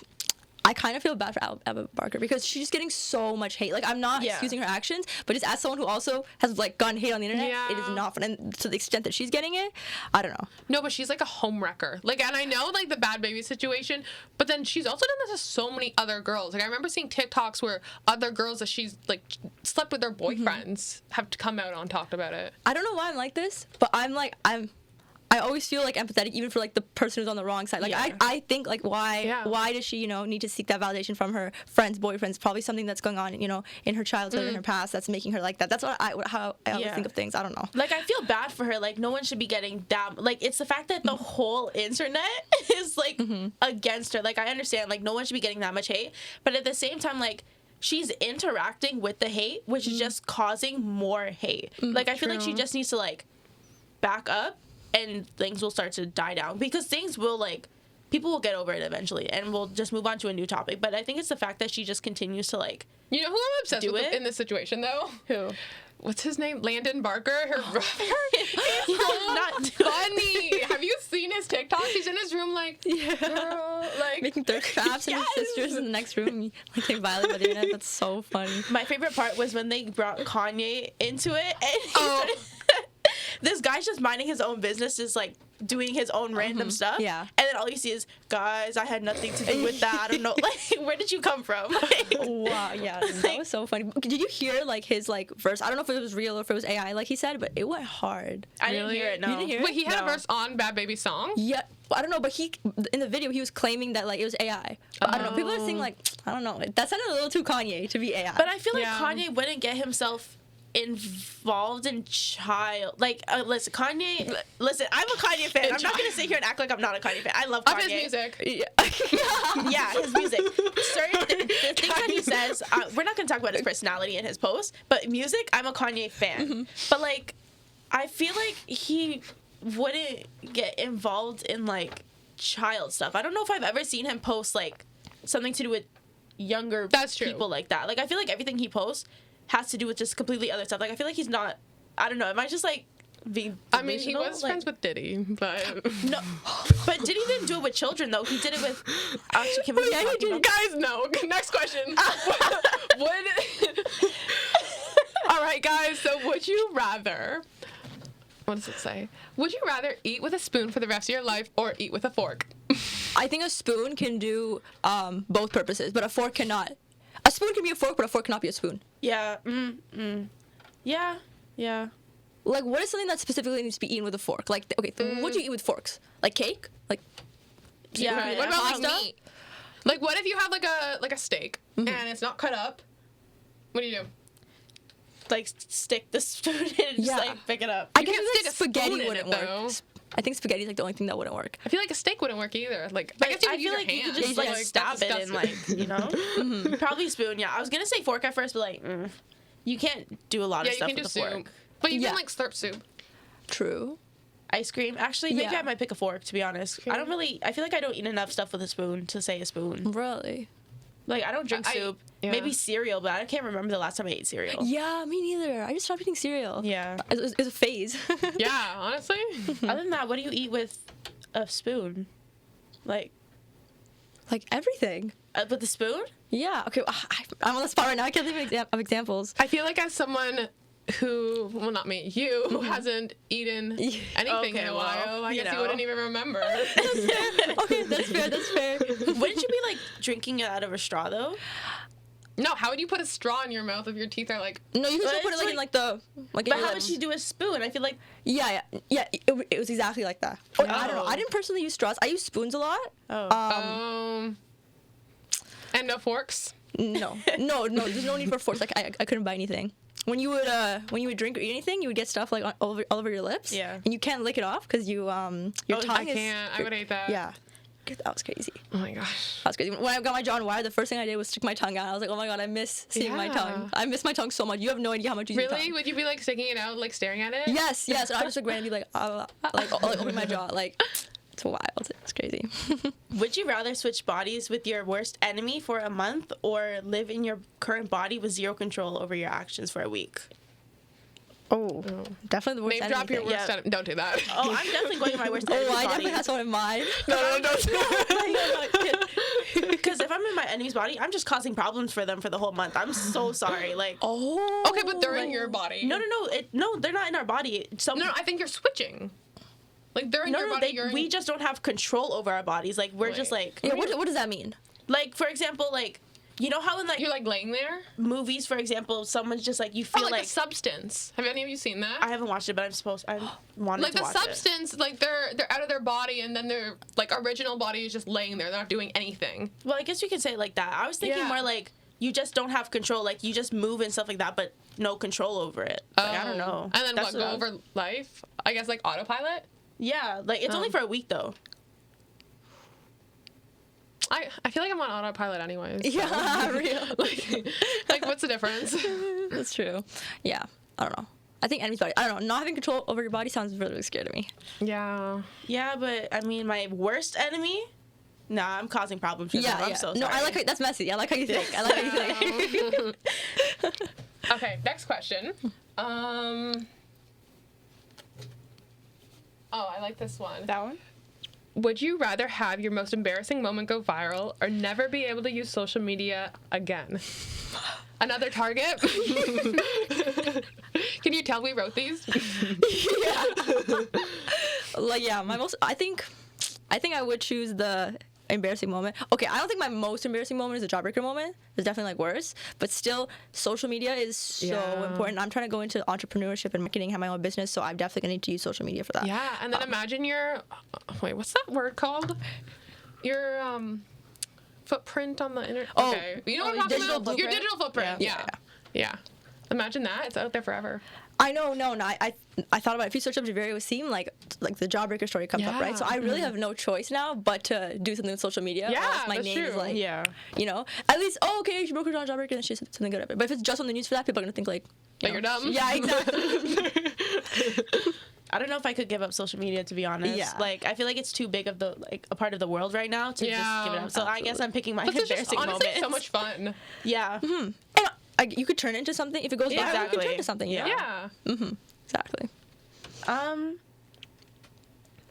Speaker 4: I kind of feel bad for Alabama Barker because she's getting so much hate. Like, I'm not excusing her actions, but just as someone who also has like gotten hate on the internet, it is not fun. And to the extent that she's getting it, I don't know.
Speaker 2: No, but she's like a home wrecker. Like, and I know like the Bad Baby situation, but then she's also done this to so many other girls. Like, I remember seeing TikToks where other girls that she's like slept with their boyfriends have to come out and talked about it.
Speaker 4: I don't know why I'm like this, but I always feel like empathetic even for like the person who's on the wrong side. Like, I think like why does she, you know, need to seek that validation from her friends, boyfriends? Probably something that's going on, you know, in her childhood, in her past, that's making her like that. That's how I always think of things. I don't know.
Speaker 1: Like, I feel bad for her. Like, no one should be getting down. Like, it's the fact that the whole internet is, like, against her. Like, I understand, like, no one should be getting that much hate. But at the same time, like, she's interacting with the hate, which is just causing more hate. Like, I feel like she just needs to, like, back up and things will start to die down. Because things will, like, people will get over it eventually and we'll just move on to a new topic. But I think it's the fact that she just continues to, like,
Speaker 2: You know who I'm obsessed
Speaker 1: Do
Speaker 2: with
Speaker 1: it?
Speaker 2: in this situation though?
Speaker 1: who?
Speaker 2: What's his name? Landon Barker. Her brother.
Speaker 1: He's not
Speaker 2: Funny. Have you seen his TikTok? He's in his room like, girl, like
Speaker 4: Making thirst traps and his sisters in the next room like getting violated by the internet. That's so funny.
Speaker 1: My favorite part was when they brought Kanye into it, and this guy's just minding his own business, is like doing his own random stuff.
Speaker 4: Yeah.
Speaker 1: And then all you see is, guys, I had nothing to do with that. I don't know. Like, where did you come from?
Speaker 4: Wow, yeah, that was so funny. Did you hear like his like verse? I don't know if it was real or if it was AI, like he said, but it went hard.
Speaker 1: I didn't hear it. No.
Speaker 4: You didn't hear it?
Speaker 2: Wait, he had
Speaker 1: No.
Speaker 2: a verse on Bad Baby's song?
Speaker 4: Yeah, I don't know, but he in the video he was claiming that like it was AI. But I don't know. People are saying like I don't know. That sounded a little too Kanye to be AI.
Speaker 1: But I feel like
Speaker 2: Yeah.
Speaker 1: Kanye wouldn't get himself involved in listen, Kanye. Listen, I'm a Kanye fan. I'm not gonna sit here and act like I'm not a Kanye fan. I love Kanye.
Speaker 2: Of his music.
Speaker 1: Yeah, his music. Certain the things that he says, we're not gonna talk about his personality and his posts, but music, I'm a Kanye fan. But like, I feel like he wouldn't get involved in like child stuff. I don't know if I've ever seen him post like something to do with younger
Speaker 2: That's true.
Speaker 1: people like that. Like, I feel like everything he posts has to do with just completely other stuff. Like, I feel like he's not. I don't know. Am I just like being?
Speaker 2: I mean, he
Speaker 1: delusional?
Speaker 2: was
Speaker 1: Like,
Speaker 2: friends with Diddy, but
Speaker 1: No, but didn't even do it with children though. He did it with. Actually, can we
Speaker 2: yeah, he
Speaker 1: talk
Speaker 2: did.
Speaker 1: about-
Speaker 2: Guys, no. Next question. Would all right, guys. So, would you rather? What does it say? Would you rather eat with a spoon for the rest of your life or eat with a fork?
Speaker 4: I think a spoon can do both purposes, but a fork cannot. A spoon can be a fork, but a fork cannot be a spoon.
Speaker 1: Yeah. Yeah.
Speaker 4: Like, what is something that specifically needs to be eaten with a fork? Like, okay, what do you eat with forks? Like cake? Like,
Speaker 1: Yeah.
Speaker 2: Right. What about like
Speaker 4: pasta?
Speaker 2: meat? Like, what if you have like a steak and it's not cut up? What do you do?
Speaker 1: Like, stick the spoon in and just
Speaker 4: Yeah.
Speaker 1: like pick it up.
Speaker 4: I
Speaker 2: You
Speaker 4: guess
Speaker 2: can't
Speaker 4: like
Speaker 2: stick a spoon
Speaker 4: spaghetti
Speaker 2: in
Speaker 4: wouldn't
Speaker 2: it, though.
Speaker 4: work. I think spaghetti is like the only thing that wouldn't work.
Speaker 2: I feel like a steak wouldn't work either. Like,
Speaker 1: But
Speaker 2: I guess you
Speaker 1: I
Speaker 2: could use
Speaker 1: feel
Speaker 2: your
Speaker 1: like you
Speaker 2: hands.
Speaker 1: could just like
Speaker 2: that's
Speaker 1: stab it and
Speaker 2: disgusting.
Speaker 1: like, you know. Probably spoon. Yeah, I was gonna say fork at first, but like, you can't do a lot
Speaker 2: Yeah,
Speaker 1: of
Speaker 2: you
Speaker 1: stuff
Speaker 2: can do
Speaker 1: with a
Speaker 2: soup.
Speaker 1: fork.
Speaker 2: But you
Speaker 4: Yeah.
Speaker 2: can like slurp soup.
Speaker 4: True.
Speaker 1: Ice cream. Actually, maybe
Speaker 4: Yeah.
Speaker 1: I might pick a fork. To be honest, I don't really. I feel like I don't eat enough stuff with a spoon to say a spoon.
Speaker 4: Really?
Speaker 1: Like, I don't drink
Speaker 2: I-
Speaker 1: soup.
Speaker 2: yeah.
Speaker 1: Maybe cereal, but I can't remember the last time I ate cereal.
Speaker 4: Yeah, me neither. I just stopped eating cereal.
Speaker 1: Yeah.
Speaker 4: It was a phase.
Speaker 2: Yeah, honestly.
Speaker 1: Other than that, what do you eat with a spoon? Like,
Speaker 4: Like everything.
Speaker 1: with a spoon?
Speaker 4: Yeah. Okay. I'm on the spot right now. I can't think of examples.
Speaker 2: I feel like as someone who, well, not me, you, who hasn't eaten anything
Speaker 1: Okay,
Speaker 2: in a
Speaker 1: well,
Speaker 2: while, I
Speaker 1: you
Speaker 2: guess you
Speaker 1: know.
Speaker 2: wouldn't even remember.
Speaker 4: Okay, that's fair. That's fair.
Speaker 1: Wouldn't you be like drinking it out of a straw though?
Speaker 2: No, how would you put a straw in your mouth if your teeth are like?
Speaker 4: No, you can
Speaker 1: But
Speaker 4: still put it
Speaker 1: it's
Speaker 4: like in like the like.
Speaker 1: But
Speaker 4: in
Speaker 1: how
Speaker 4: the-
Speaker 1: would you do a spoon? I feel like
Speaker 4: Yeah. It was exactly like that. Oh, I don't know.
Speaker 1: Oh.
Speaker 4: I didn't personally use straws. I use spoons a lot.
Speaker 1: oh.
Speaker 2: And no forks.
Speaker 4: No. There's no need for forks. Like I couldn't buy anything. When you would drink or eat anything, you would get stuff like all over your lips.
Speaker 1: Yeah.
Speaker 4: And you can't lick it off because your
Speaker 1: Oh,
Speaker 4: tongue
Speaker 2: I
Speaker 4: is.
Speaker 2: can't. I would hate that.
Speaker 4: Yeah. That was crazy.
Speaker 2: Oh my gosh.
Speaker 4: That was crazy. When I got my jaw on wire, the first thing I did was stick my tongue out. I was like, oh my god, I miss seeing my
Speaker 2: Yeah.
Speaker 4: tongue. I miss my tongue so much. You have no idea how much you use your
Speaker 2: Really?
Speaker 4: tongue.
Speaker 2: Would you be like sticking it out, like staring at it?
Speaker 4: Yes. And I just like randomly like open my jaw. Like, it's wild. It's crazy.
Speaker 1: Would you rather switch bodies with your worst enemy for a month or live in your current body with zero control over your actions for a week?
Speaker 4: Oh, definitely the worst
Speaker 2: Name drop your
Speaker 4: enemy
Speaker 2: worst.
Speaker 1: Yeah.
Speaker 2: Don't do that.
Speaker 1: Oh, I'm definitely going to my worst
Speaker 4: thing.
Speaker 1: enemy's
Speaker 4: Oh, I
Speaker 1: body.
Speaker 4: definitely have someone in mind.
Speaker 2: No, don't.
Speaker 1: Because if I'm in my enemy's body, I'm just causing problems for them for the whole month. I'm so sorry. Like,
Speaker 4: Oh.
Speaker 2: Okay, but they're in your body.
Speaker 1: no, they're not in our body.
Speaker 2: No, I think you're switching. Like they're in your body. You're in...
Speaker 1: we just don't have control over our bodies. Like, we're just
Speaker 2: Wait.
Speaker 1: like,
Speaker 4: Yeah. What does that mean?
Speaker 1: like for example, like, you know how in like
Speaker 2: You're like laying there.
Speaker 1: movies, for example, someone's just like, you
Speaker 2: Oh,
Speaker 1: feel
Speaker 2: like
Speaker 1: like
Speaker 2: a substance. Have any of you seen that?
Speaker 1: I haven't watched it, but I wanted
Speaker 2: Like
Speaker 1: to
Speaker 2: the
Speaker 1: watch it.
Speaker 2: substance, like they're out of their body, and then their like original body is just laying there. They're not doing anything.
Speaker 1: Well, I guess you can say it like that. I was thinking
Speaker 2: Yeah.
Speaker 1: more like you just don't have control. Like, you just move and stuff like that, but no control over it. Like, I don't know.
Speaker 2: And then
Speaker 1: That's
Speaker 2: what? Go
Speaker 1: I-
Speaker 2: over life? I guess like autopilot.
Speaker 1: Yeah, like it's only for a week though.
Speaker 2: I feel like I'm on autopilot anyways. so.
Speaker 4: Yeah, real.
Speaker 2: like what's the difference?
Speaker 4: That's true. Yeah. I don't know. I think enemy's body. I don't know. Not having control over your body sounds really, really scary to me.
Speaker 2: Yeah.
Speaker 1: Yeah, but I mean, my worst enemy. Nah, I'm causing problems for them. I'm so sorry.
Speaker 4: No, I like how, that's messy. I like how you think. I like how you think.
Speaker 2: Okay, next question. Oh, I like this one.
Speaker 1: that one.
Speaker 2: Would you rather have your most embarrassing moment go viral or never be able to use social media again? Another target? Can you tell we wrote these?
Speaker 4: Yeah. Like, yeah, I think I would choose the embarrassing moment. Okay, I don't think my most embarrassing moment is the Jawbreaker moment. It's definitely like worse, but still, social media is so important. I'm trying to go into entrepreneurship and marketing, have my own business, so I'm definitely gonna need to use social media for that.
Speaker 2: Yeah, and then imagine your what's that word called? Your footprint on the internet.
Speaker 4: Oh,
Speaker 2: okay, you know what I'm talking
Speaker 4: digital
Speaker 2: about? Your
Speaker 4: footprint?
Speaker 2: digital footprint. Yeah. Imagine that. It's out there forever.
Speaker 4: I know, no, I thought about it. If you search up Javeria, it would seem like the Jawbreaker story comes up, right? So I really have no choice now but to do something with social media.
Speaker 2: Yeah,
Speaker 4: or else my
Speaker 2: that's
Speaker 4: name
Speaker 2: true.
Speaker 4: is like,
Speaker 1: Yeah.
Speaker 4: you know, at least, okay, she broke her down Jawbreaker and she said something good of it. But if it's just on the news for that, people are gonna think like,
Speaker 2: Like you're dumb.
Speaker 4: Yeah, exactly.
Speaker 1: I don't know if I could give up social media, to be honest.
Speaker 4: Yeah.
Speaker 1: Like, I feel like it's too big of a part of the world right now to just give it up. So I guess I'm picking my
Speaker 2: Plus, it's just
Speaker 1: embarrassing
Speaker 2: honestly
Speaker 1: moments.
Speaker 2: so much fun.
Speaker 1: Yeah.
Speaker 4: And you could turn it into something if it goes viral. You could turn it
Speaker 1: Exactly.
Speaker 4: into something. Yeah.
Speaker 2: Yeah.
Speaker 4: Exactly.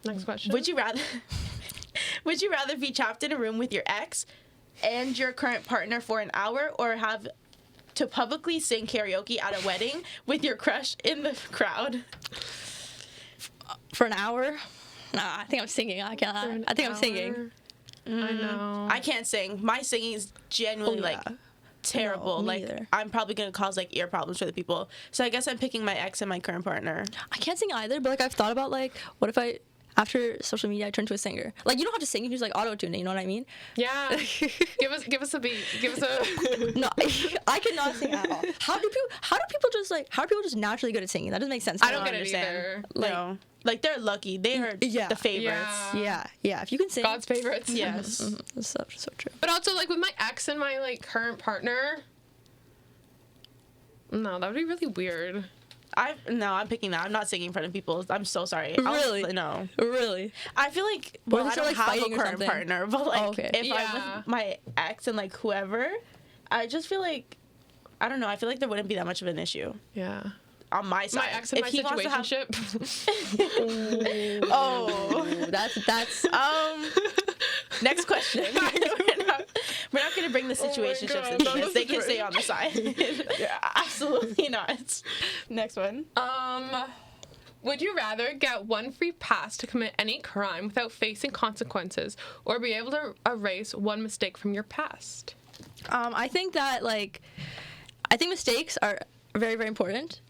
Speaker 2: Next question.
Speaker 1: Would you rather be trapped in a room with your ex and your current partner for an hour, or have to publicly sing karaoke at a wedding with your crush in the crowd?
Speaker 4: For an hour? Nah, I think I'm singing. I think I'm singing.
Speaker 2: I know.
Speaker 1: I can't sing. My singing is genuinely like terrible.
Speaker 4: No, me
Speaker 1: like
Speaker 4: either.
Speaker 1: I'm probably gonna cause like ear problems for the people. So I guess I'm picking my ex and my current partner.
Speaker 4: I can't sing either, but like I've thought about like, what if after social media, I turn to a singer? Like, you don't have to sing, you can just like auto-tune it, you know what I mean?
Speaker 2: Yeah. give us a beat. Give us a.
Speaker 4: No, I cannot sing at all. How are people just naturally good at singing? That doesn't make sense.
Speaker 2: I don't get it
Speaker 1: understand.
Speaker 2: either.
Speaker 1: No. Like they're lucky. They are
Speaker 4: Yeah.
Speaker 1: the favorites.
Speaker 2: Yeah.
Speaker 4: Yeah. If you can sing,
Speaker 2: God's favorites.
Speaker 1: Yes.
Speaker 4: That's so true.
Speaker 2: But also, like, with my ex and my, like, current partner, no, that would be really weird.
Speaker 1: I'm picking that. I'm not singing in front of people. I'm so sorry.
Speaker 4: Really?
Speaker 1: No.
Speaker 4: Really?
Speaker 1: I feel like,
Speaker 4: What
Speaker 1: well,
Speaker 4: if
Speaker 1: I
Speaker 4: they're,
Speaker 1: don't
Speaker 4: like,
Speaker 1: have a
Speaker 4: fighting or
Speaker 1: current
Speaker 4: something?
Speaker 1: partner, but like,
Speaker 4: Oh, okay.
Speaker 1: if I'm
Speaker 2: Yeah.
Speaker 1: with my ex and like whoever, I just feel like, I don't know. I feel like there wouldn't be that much of an issue
Speaker 2: Yeah.
Speaker 1: on my side.
Speaker 2: My ex and my
Speaker 1: If he wants to have-
Speaker 2: situationship.
Speaker 1: Oh.
Speaker 4: That's
Speaker 1: Next question. We're not going to bring the situationships
Speaker 2: God,
Speaker 1: into
Speaker 2: not
Speaker 1: this.
Speaker 2: the
Speaker 1: They can stay on the side. Yeah, absolutely not. Next one.
Speaker 2: Would you rather get one free pass to commit any crime without facing consequences, or be able to erase one mistake from your past?
Speaker 4: I think that I think mistakes are very, very important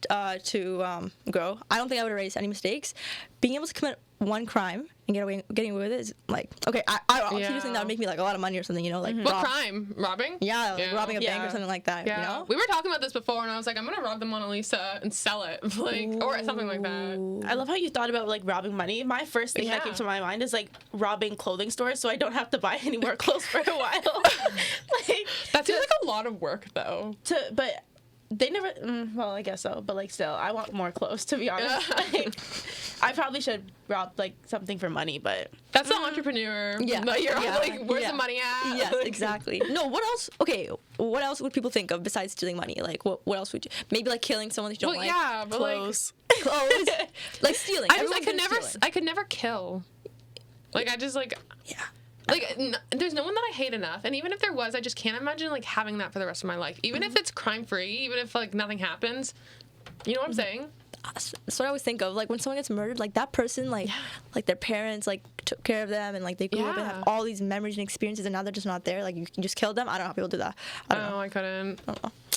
Speaker 4: to grow. I don't think I would erase any mistakes. Being able to commit one crime and getting away with it is like, okay, I honestly just think that would make me like a lot of money or something, you know, like
Speaker 2: What crime? Robbing?
Speaker 4: Yeah, like robbing a bank or
Speaker 1: Yeah.
Speaker 4: something like that.
Speaker 2: Yeah.
Speaker 4: You know?
Speaker 2: We were talking about this before, and I was like, I'm gonna rob the Mona Lisa and sell it, like, or something like that.
Speaker 1: I love how you thought about like robbing money. My first thing that
Speaker 2: Yeah.
Speaker 1: came to my mind is like robbing clothing stores, so I don't have to buy any more clothes for a while. like
Speaker 2: That seems like a lot of work, though.
Speaker 1: but they never. Well, I guess so, but like still, I want more clothes, to be honest. Like, I probably should rob like something for money, but
Speaker 2: That's the entrepreneur.
Speaker 4: Yeah.
Speaker 2: But you're
Speaker 4: Yeah.
Speaker 2: like, where's
Speaker 4: Yeah.
Speaker 2: the money at?
Speaker 4: Yes,
Speaker 2: Like,
Speaker 4: exactly. No, what else? Okay, what else would people think of besides stealing money? Like, what else would you? Maybe like killing someone that you don't
Speaker 2: Well,
Speaker 4: like.
Speaker 2: yeah, but
Speaker 1: clothes.
Speaker 4: Clothes. Like stealing.
Speaker 2: I
Speaker 4: Everyone's good at stealing.
Speaker 2: could never kill. Like, I just like.
Speaker 4: Yeah.
Speaker 2: Like, there's no one that I hate enough, and even if there was, I just can't imagine like having that for the rest of my life. Even if it's crime free, even if like nothing happens, you know what I'm saying?
Speaker 4: That's what I always think of. Like when someone gets murdered, like that person, like their parents like took care of them and like they grew up and
Speaker 2: Yeah.
Speaker 4: have all these memories and experiences, and now they're just not there. Like you can just kill them. I don't know how people do that. I don't know.
Speaker 2: I couldn't.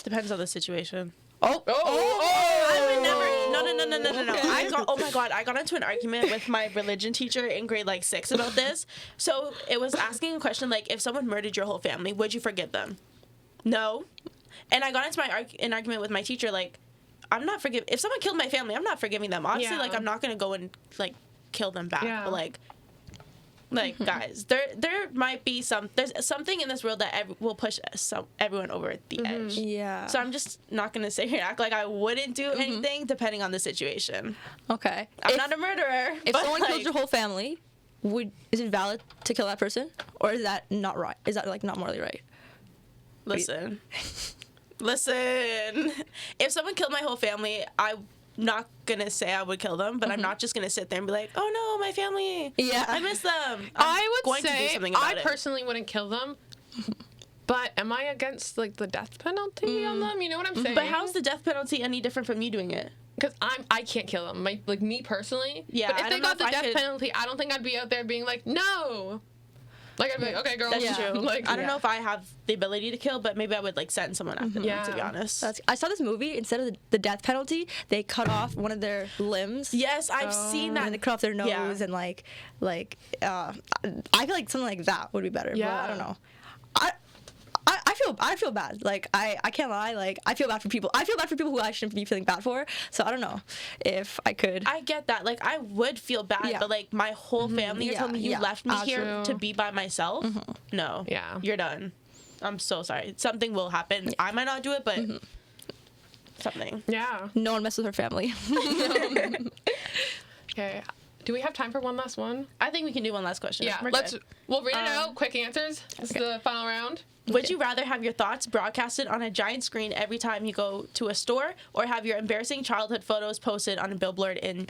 Speaker 1: Depends on the situation.
Speaker 4: Oh.
Speaker 1: I would never. No.
Speaker 4: Okay.
Speaker 1: Oh my god, I got into an argument with my religion teacher in grade like 6 about this. So it was asking a question like, if someone murdered your whole family, would you forgive them? No. And I got into an argument with my teacher like, I'm not if someone killed my family, I'm not forgiving them. Obviously,
Speaker 2: Yeah.
Speaker 1: like I'm not gonna go and like kill them back.
Speaker 2: Yeah.
Speaker 1: But like guys, there might be there's something in this world that will push everyone over the edge.
Speaker 4: Yeah.
Speaker 1: So I'm just not gonna sit here and act like I wouldn't do anything depending on the situation.
Speaker 4: Okay.
Speaker 1: I'm not a murderer.
Speaker 4: If
Speaker 1: but,
Speaker 4: someone
Speaker 1: like,
Speaker 4: kills your whole family, is it valid to kill that person, or is that not right? Is that like not morally right?
Speaker 1: listen, if someone killed my whole family, I'm not gonna say I would kill them, but I'm not just gonna sit there and be like, oh no, my family.
Speaker 4: Yeah.
Speaker 1: I miss them. I'm
Speaker 2: I would
Speaker 1: going to do
Speaker 2: say
Speaker 1: something about
Speaker 2: I
Speaker 1: it.
Speaker 2: personally wouldn't kill them. But am I against like the death penalty on them? You know what I'm saying?
Speaker 1: But how's the death penalty any different from you doing it?
Speaker 2: because I can't kill them. Like me personally.
Speaker 1: Yeah,
Speaker 2: But
Speaker 1: I
Speaker 2: if they
Speaker 1: don't know
Speaker 2: got the
Speaker 1: if I
Speaker 2: death
Speaker 1: could-
Speaker 2: penalty, I don't think I'd be out there being like, no. Like I'd be like, okay, girl.
Speaker 1: That's true.
Speaker 2: Like,
Speaker 1: I don't know if I have the ability to kill, but maybe I would like send someone after them,
Speaker 2: Yeah.
Speaker 1: to be honest.
Speaker 4: I saw this movie. Instead of the death penalty, they cut off one of their limbs.
Speaker 1: Yes, I've seen that.
Speaker 4: And they cut off their nose
Speaker 1: Yeah.
Speaker 4: and I feel like something like that would be better.
Speaker 2: Yeah.
Speaker 4: But I don't know. I feel bad. Like I can't lie. Like I feel bad for people. I feel bad for people who I shouldn't be feeling bad for. So I don't know if I could.
Speaker 1: I get that. Like, I would feel bad,
Speaker 4: Yeah.
Speaker 1: but like my whole family, you're
Speaker 4: Yeah,
Speaker 1: telling me you
Speaker 4: yeah.
Speaker 1: left me here
Speaker 2: True.
Speaker 1: to be by myself? No.
Speaker 2: Yeah.
Speaker 1: You're done. I'm so sorry. Something will happen. I might not do it, but something.
Speaker 2: Yeah.
Speaker 4: No one messes with her family.
Speaker 2: Okay. Do we have time for one last one?
Speaker 1: I think we can do one last question.
Speaker 2: Yeah.
Speaker 1: We're good.
Speaker 2: We'll read it out. Quick answers. This is the final round.
Speaker 1: Would you rather have your thoughts broadcasted on a giant screen every time you go to a store, or have your embarrassing childhood photos posted on a billboard in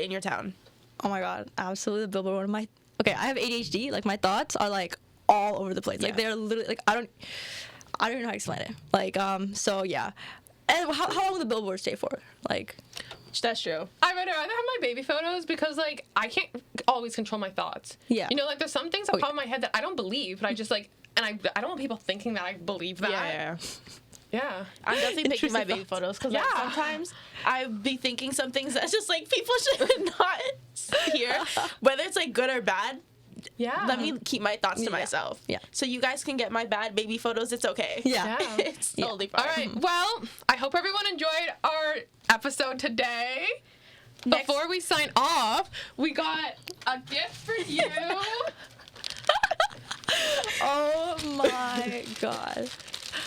Speaker 1: your town?
Speaker 4: Oh my god, absolutely the billboard. One of my I have ADHD. Like my thoughts are like all over the place. Like
Speaker 1: Yeah.
Speaker 4: they're literally like I don't even know how to explain it. Like so yeah. And how long will the billboard stay for? Like
Speaker 1: That's true.
Speaker 2: I would rather have my baby photos because, like, I can't always control my thoughts.
Speaker 4: Yeah.
Speaker 2: You know, like, there's some things that pop in my head that I don't believe, but I just, like, and I don't want people thinking that I believe that. Yeah.
Speaker 1: I'm definitely picking my
Speaker 4: Interesting
Speaker 1: baby photos because
Speaker 2: Yeah.
Speaker 1: sometimes I'd be thinking some things that's just like people should not hear, whether it's like good or bad.
Speaker 2: Yeah.
Speaker 1: Let me keep my thoughts to
Speaker 4: Yeah.
Speaker 1: myself.
Speaker 4: Yeah.
Speaker 1: So you guys can get my bad baby photos. It's okay.
Speaker 4: yeah.
Speaker 2: Yeah.
Speaker 1: It's totally fine.
Speaker 2: All right. Well, I hope everyone enjoyed our episode today.
Speaker 1: Next-
Speaker 2: Before we sign off, we got a gift for you.
Speaker 4: Oh my god.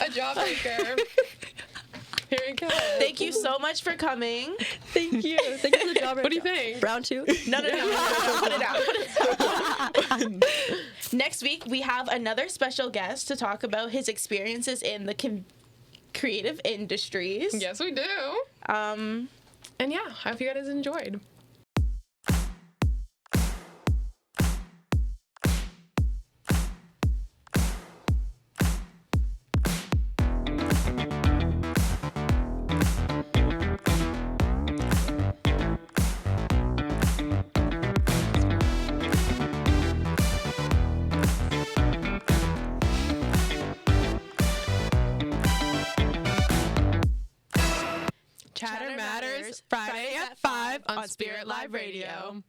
Speaker 2: A Jawbreaker. Here you go.
Speaker 1: Thank you so much for coming.
Speaker 4: Thank you. Thank you for the job.
Speaker 2: What do you think?
Speaker 4: Round 2?
Speaker 1: No. Put it down. Next week, we have another special guest to talk about his experiences in the creative industries.
Speaker 2: Yes, we do. And yeah, I hope you guys enjoyed. Chatter Matters, Friday at 5 on Spirit Live Radio.